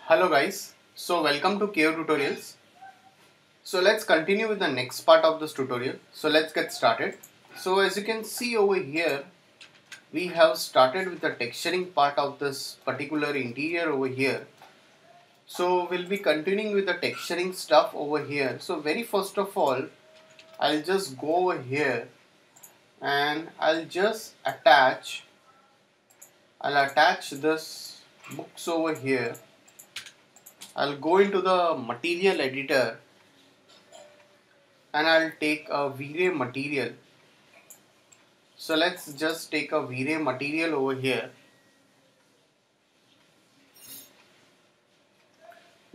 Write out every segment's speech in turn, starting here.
Hello guys, so welcome to KO Tutorials. So let's continue with the next part of this tutorial. So let's get started. So as you can see over here, we have started with the texturing part of this particular interior over here. So we'll be continuing with the texturing stuff over here. So very first of all, I'll just go over here and I'll attach this books over here. I'll go into the material editor and I'll take a V-Ray material. So let's just take a V-Ray material over here.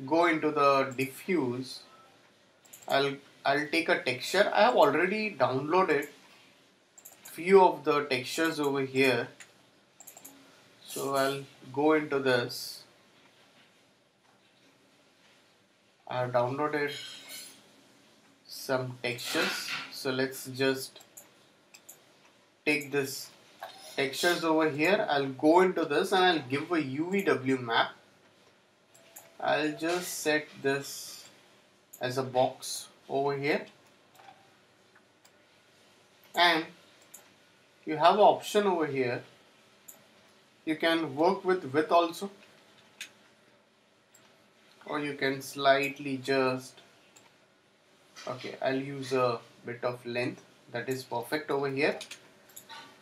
Go into the diffuse. I'll take a texture. I have already downloaded few of the textures over here. So I'll go into this. I have downloaded some textures. So let's just take this textures over here. I'll go into this and I'll give a UVW map. I'll just set this as a box over here, and you have an option over here. You can work with width also, or you can slightly just I'll use a bit of length. That is perfect over here,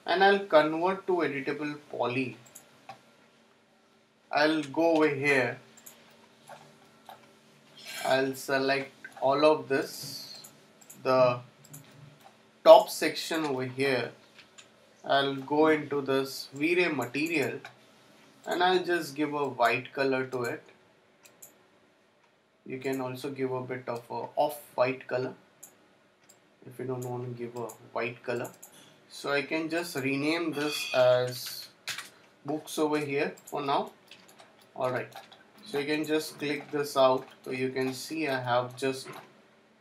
and I'll convert to editable poly. I'll go over here. I'll select all of this, the top section over here. I'll go into this V-Ray material and I'll just give a white color to it. You can also give a bit of a off-white color if you don't want to give a white color. So I can just rename this as books over here for now. Alright, so you can just click this out, so you can see I have just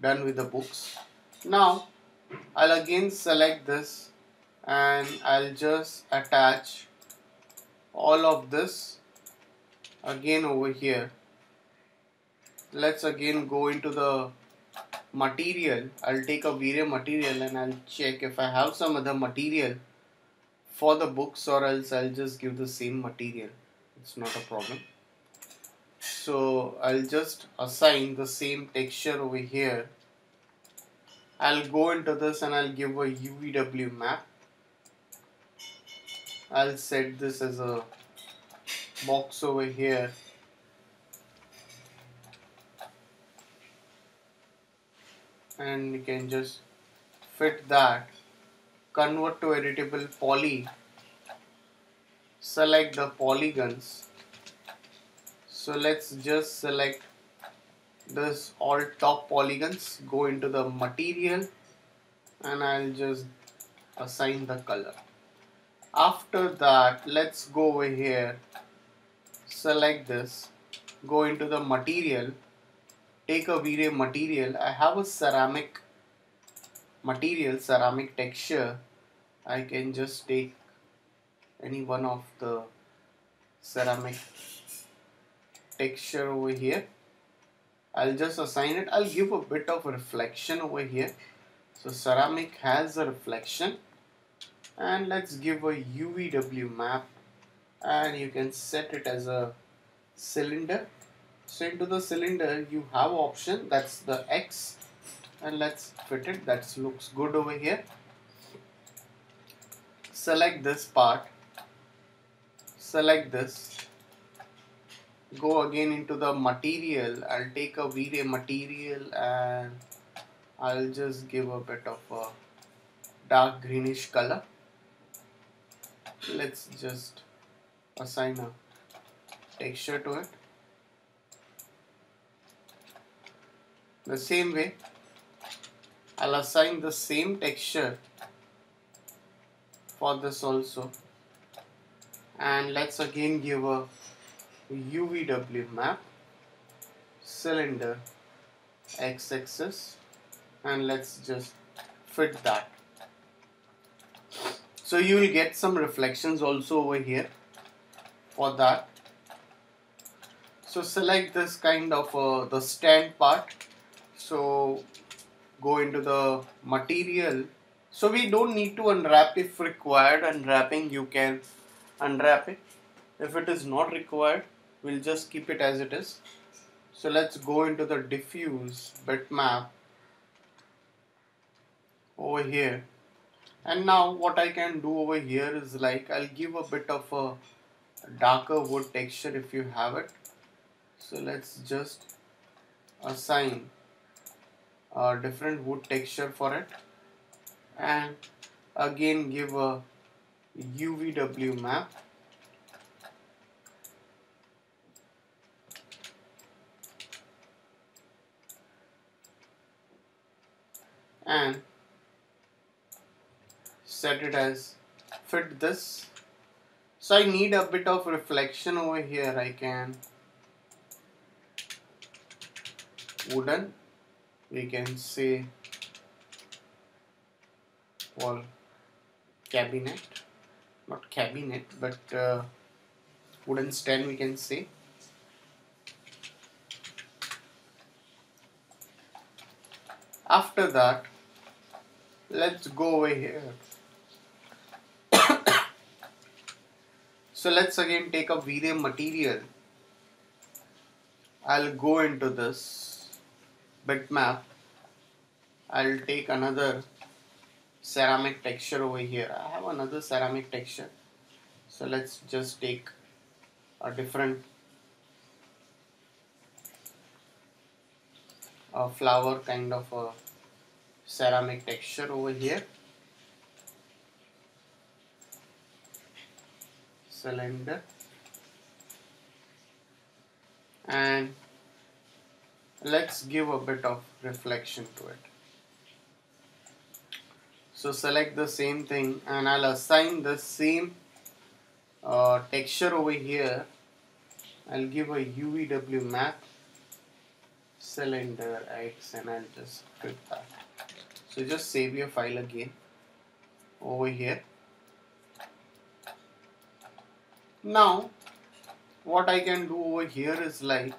done with the books. Now I'll again select this and I'll just attach all of this again over here. Let's again go into the material. I'll take a V-Ray material and I'll check if I have some other material for the books, or else I'll just give the same material. It's not a problem. So I'll just assign the same texture over here. I'll go into this and I'll give a UVW map. I'll set this as a box over here. And you can just fit that. Convert to editable poly. Select the polygons. So let's just select this all top polygons. Go into the material and I'll just assign the color. After that, let's go over here. Select this. Go into the material. Take a V-Ray material. I have a ceramic material, ceramic texture. I can just take any one of the ceramic texture over here. I'll just assign it. I'll give a bit of a reflection over here. So ceramic has a reflection, and let's give a UVW map, and you can set it as a cylinder. So into the cylinder you have option, that's the X, and let's fit it. That looks good over here. Select this part, select this, go again into the material. I'll take a V-Ray material and I'll just give a bit of a dark greenish color. Let's just assign a texture to it. The same way, I'll assign the same texture for this also, and let's again give a UVW map, cylinder, X-axis, and let's just fit that. So you will get some reflections also over here for that. So select this kind of the stand part. So go into the material. So we don't need to unwrap. If required unwrapping, you can unwrap it. If it is not required, we'll just keep it as it is. So let's go into the diffuse bitmap over here. And now what I can do over here is like I'll give a bit of a darker wood texture if you have it. So let's just assign a different wood texture for it, and again give a UVW map, and set it as fit this. So I need a bit of reflection over here. I can wooden, we can say wall cabinet, not cabinet but wooden stand we can say. After that, let's go over here. So let's again take a VRAM material. I'll go into this bitmap. I'll take another ceramic texture over here. I have another ceramic texture. So let's just take a different flower kind of a ceramic texture over here. Cylinder, and let's give a bit of reflection to it. So select the same thing and I'll assign the same texture over here. I'll give a UVW map, cylinder X, and I'll just click that. So just save your file again over here. Now what I can do over here is like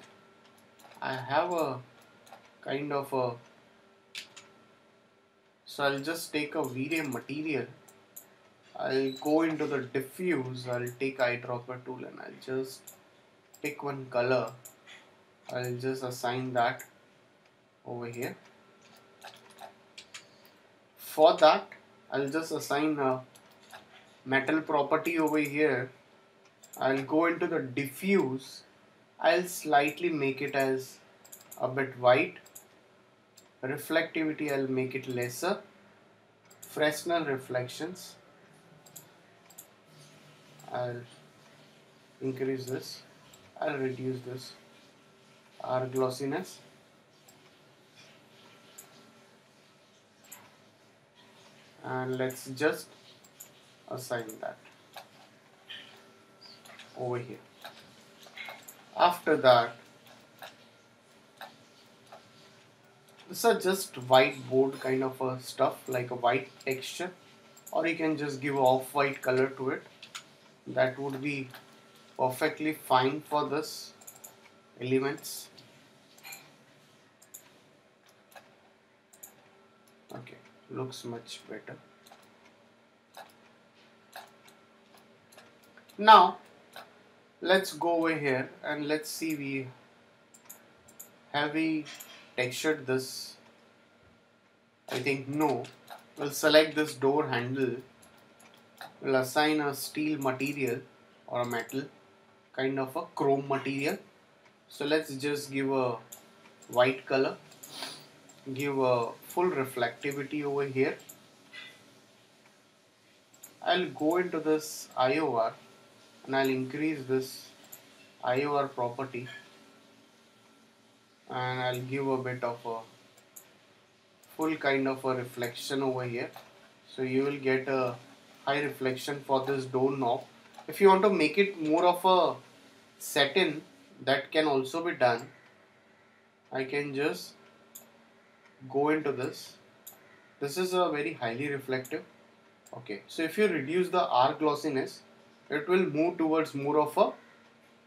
I have a kind of a, so I'll just take a VRAM material. I'll go into the diffuse. I'll take eyedropper tool and I'll just pick one color. I'll just assign that over here. For that, I'll just assign a metal property over here. I'll go into the diffuse. I'll slightly make it as a bit white. Reflectivity, I'll make it lesser. Fresnel reflections, I'll increase this. I'll reduce this. R glossiness, and let's just assign that over here. After that, these are just whiteboard kind of a stuff, like a white texture, or you can just give off-white color to it. That would be perfectly fine for this elements. Okay, looks much better. Now let's go over here and let's see we textured this. I think no. We'll select this door handle. We'll assign a steel material or a metal, kind of a chrome material. So let's just give a white color, give a full reflectivity over here. I'll go into this IOR and I'll increase this IOR property, and I'll give a bit of a full kind of a reflection over here. So you will get a high reflection for this door knob. If you want to make it more of a satin, that can also be done. I can just go into this. This is a very highly reflective. Okay, so if you reduce the R glossiness, it will move towards more of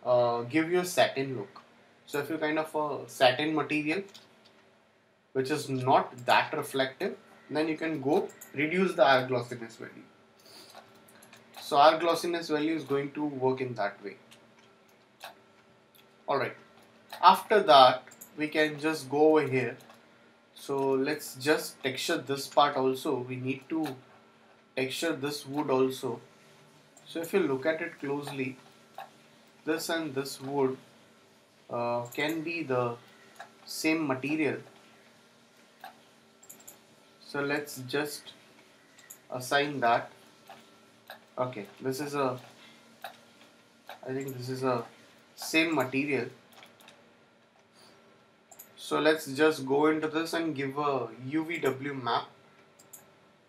a give you a satin look. So if you kind of a satin material which is not that reflective, then you can go reduce the R glossiness value. So R glossiness value is going to work in that way. Alright, after that we can just go over here. So let's just texture this part also. We need to texture this wood also. So if you look at it closely, this and this wood can be the same material. So let's just assign that. Okay, this is a, I think this is a same material. So let's just go into this and give a UVW map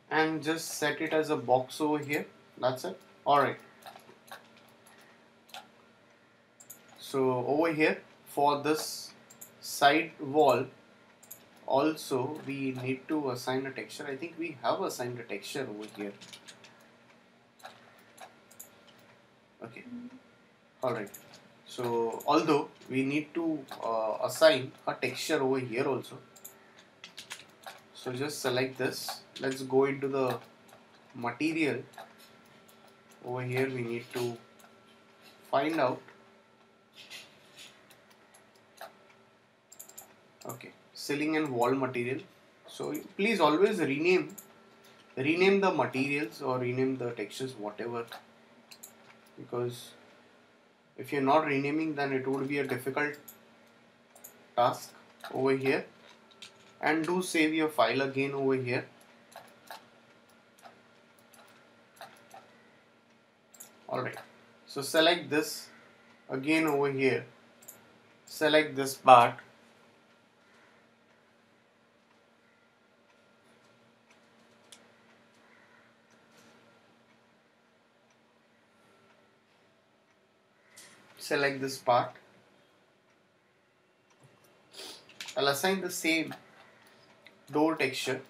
and just set it as a box over here. That's it. Alright. So over here for this side wall also we need to assign a texture. I think we have assigned a texture over here. Okay. Alright. So although we need to assign a texture over here also. So just select this. Let's go into the material. Over here we need to find out. Okay, ceiling and wall material. So please always rename the materials or rename the textures, whatever, because if you're not renaming, then it would be a difficult task over here. And do save your file again over here. Alright, so select this again over here, select this part, select this part. I'll assign the same door texture.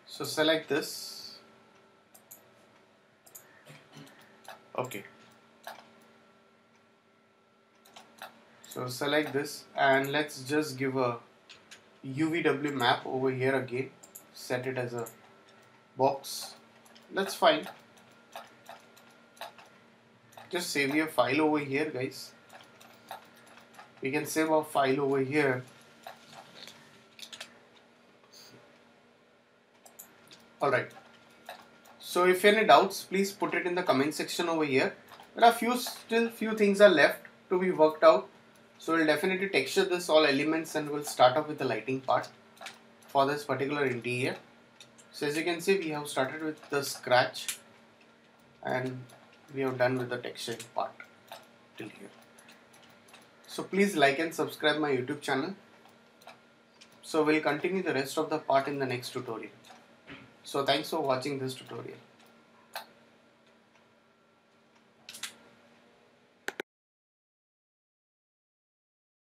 So select this. Okay. So select this and let's just give a UVW map over here again. Set it as a box. That's fine. Just save your file over here, guys. We can save our file over here. Alright. So if you have any doubts, please put it in the comment section over here. There are still few things are left to be worked out. So we'll definitely texture this all elements and we'll start off with the lighting part for this particular interior. So as you can see, we have started with the scratch and we have done with the texturing part till here. So please like and subscribe my YouTube channel. So we'll continue the rest of the part in the next tutorial. So thanks for watching this tutorial.